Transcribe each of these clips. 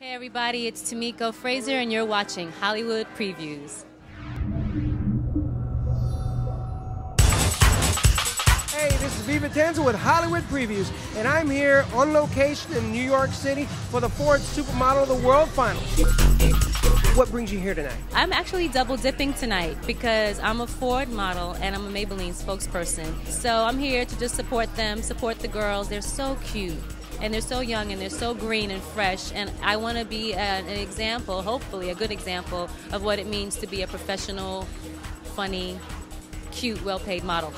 Hey everybody, it's Tamiko Fraser and you're watching Hollywood Previews. Hey, this is Viva Tenza with Hollywood Previews, and I'm here on location in New York City for the Ford Supermodel of the World Finals. What brings you here tonight? I'm actually double dipping tonight because I'm a Ford model and I'm a Maybelline spokesperson. So I'm here to just support them, support the girls. They're so cute. And they're so young and they're so green and fresh, and I want to be an example, hopefully a good example, of what it means to be a professional, funny, cute, well-paid model.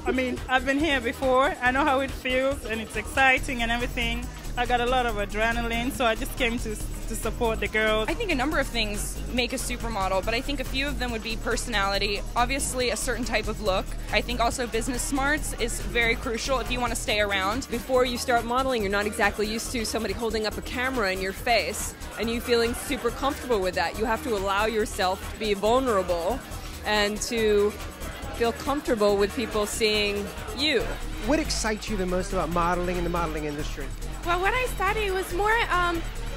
I mean, I've been here before. I know how it feels, and it's exciting and everything. I got a lot of adrenaline, so I just came to support the girls. I think a number of things make a supermodel, but I think a few of them would be personality, obviously a certain type of look. I think also business smarts is very crucial if you want to stay around. Before you start modeling, you're not exactly used to somebody holding up a camera in your face and you feeling super comfortable with that. You have to allow yourself to be vulnerable and to feel comfortable with people seeing you. What excites you the most about modeling in the modeling industry? Well, what I studied was more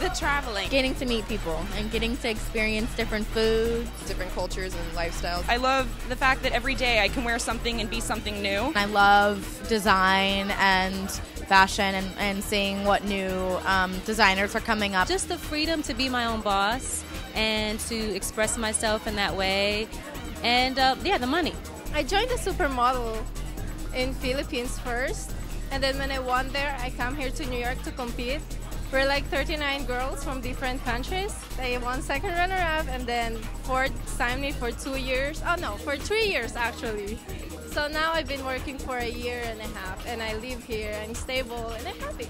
the traveling. Getting to meet people and getting to experience different foods, different cultures and lifestyles. I love the fact that every day I can wear something and be something new. I love design and fashion and seeing what new designers are coming up. Just the freedom to be my own boss and to express myself in that way. And yeah, the money. I joined the supermodel in Philippines first, and then when I won there, I come here to New York to compete. We're like 39 girls from different countries. I won second runner-up, and then Ford signed me for 2 years. Oh no, for 3 years actually. So now I've been working for a year and a half, and I live here. I'm stable and I'm happy.